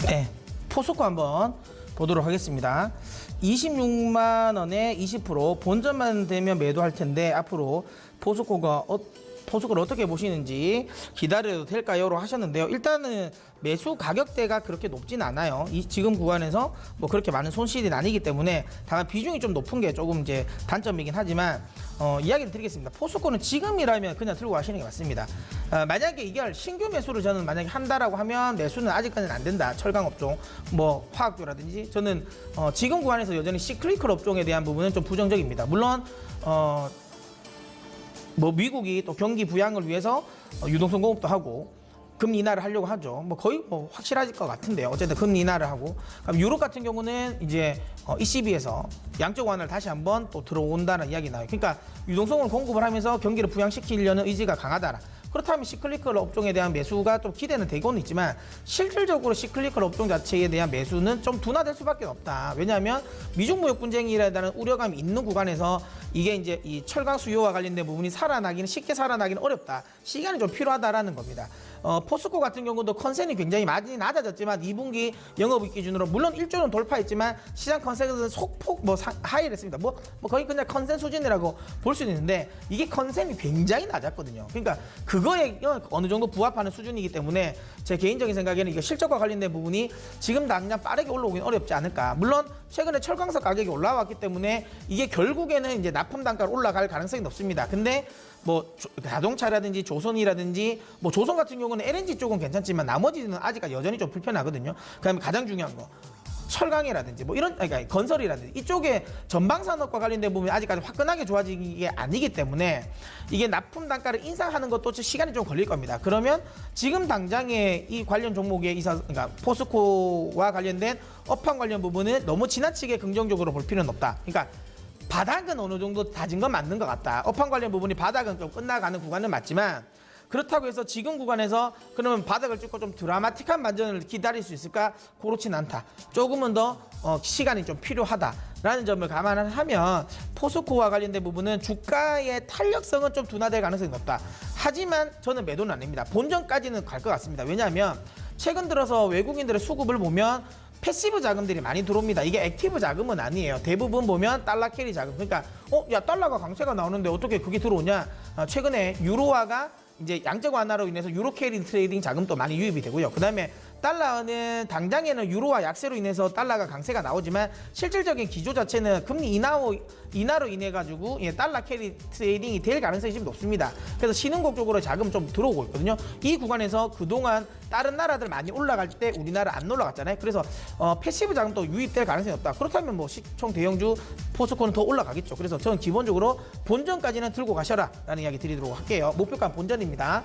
네, 포스코 한번 보도록 하겠습니다. 26만 원에 20% 본전만 되면 매도할 텐데 앞으로 포스코를 어떻게 보시는지 기다려도 될까요?로 하셨는데요. 일단은 매수 가격대가 그렇게 높진 않아요. 지금 구간에서 뭐 그렇게 많은 손실이 아니기 때문에 다만 비중이 좀 높은 게 조금 이제 단점이긴 하지만 이야기를 드리겠습니다. 포스코는 지금이라면 그냥 들고 가시는 게 맞습니다. 만약에 이걸 신규 매수를 저는 만약에 한다라고 하면 매수는 아직까지는 안 된다. 철강 업종, 뭐 화학조라든지 저는 지금 구간에서 여전히 시클리컬 업종에 대한 부분은 좀 부정적입니다. 물론 뭐 미국이 또 경기 부양을 위해서 유동성 공급도 하고 금리 인하를 하려고 하죠. 뭐 거의 뭐 확실할 것 같은데요. 어쨌든 금리 인하를 하고 그럼 유럽 같은 경우는 이제 ECB에서 양적 완화를 다시 한번 또 들어온다는 이야기 나와요. 그러니까 유동성을 공급을 하면서 경기를 부양시키려는 의지가 강하다. 그렇다면 시클리컬 업종에 대한 매수가 좀 기대는 되고는 있지만 실질적으로 시클리컬 업종 자체에 대한 매수는 좀 둔화될 수밖에 없다. 왜냐하면 미중 무역 분쟁이라는 우려감이 있는 구간에서 이게 이제 이 철강 수요와 관련된 부분이 쉽게 살아나기는 어렵다. 시간이 좀 필요하다라는 겁니다. 포스코 같은 경우도 컨센이 굉장히 많이 낮아졌지만 2분기 영업이익 기준으로 물론 1조는 돌파했지만 시장 컨센은 속폭 하이를 했습니다. 뭐 거의 그냥 컨센 수준이라고 볼 수 있는데 이게 컨센이 굉장히 낮았거든요. 그러니까 그거에 어느 정도 부합하는 수준이기 때문에 제 개인적인 생각에는 이게 실적과 관련된 부분이 지금 당장 빠르게 올라오긴 어렵지 않을까. 물론 최근에 철강석 가격이 올라왔기 때문에 이게 결국에는 이제 납품 단가로 올라갈 가능성이 높습니다. 근데 뭐 자동차라든지 조선이라든지 뭐 조선 같은 경우는 LNG 쪽은 괜찮지만 나머지는 아직까지 여전히 좀 불편하거든요. 그다음에 가장 중요한 거 철강이라든지 뭐 이런 그러니까 건설이라든지 이쪽에 전방 산업과 관련된 부분이 아직까지 화끈하게 좋아진 게 아니기 때문에 이게 납품 단가를 인상하는 것도 시간이 좀 걸릴 겁니다. 그러면 지금 당장에 이 관련 종목에 그러니까 포스코와 관련된 업황 관련 부분은 너무 지나치게 긍정적으로 볼 필요는 없다. 그러니까 바닥은 어느 정도 다진 건 맞는 것 같다. 업황 관련 부분이 바닥은 좀 끝나가는 구간은 맞지만 그렇다고 해서 지금 구간에서 그러면 바닥을 찍고 좀 드라마틱한 반전을 기다릴 수 있을까? 그렇진 않다. 조금은 더 시간이 좀 필요하다라는 점을 감안하면 포스코와 관련된 부분은 주가의 탄력성은 좀 둔화될 가능성이 높다. 하지만 저는 매도는 아닙니다. 본전까지는 갈 것 같습니다. 왜냐하면 최근 들어서 외국인들의 수급을 보면 패시브 자금들이 많이 들어옵니다. 이게 액티브 자금은 아니에요. 대부분 보면 달러 캐리 자금. 그러니까 야 달러가 강세가 나오는데 어떻게 그게 들어오냐? 최근에 유로화가 이제 양적 완화로 인해서 유로 캐리 트레이딩 자금도 많이 유입이 되고요. 그다음에 달러는 당장에는 유로화 약세로 인해서 달러가 강세가 나오지만 실질적인 기조 자체는 금리 인하로 인해 가지고 달러 캐리 트레이딩이 될 가능성이 좀 높습니다. 그래서 신흥국 쪽으로 자금 좀 들어오고 있거든요. 이 구간에서 그동안 다른 나라들 많이 올라갈 때 우리나라 안 올라갔잖아요. 그래서 패시브 자금도 유입될 가능성이 없다. 그렇다면 뭐 시총 대형주 포스코는 더 올라가겠죠. 그래서 저는 기본적으로 본전까지는 들고 가셔라 라는 이야기 드리도록 할게요. 목표가 본전입니다.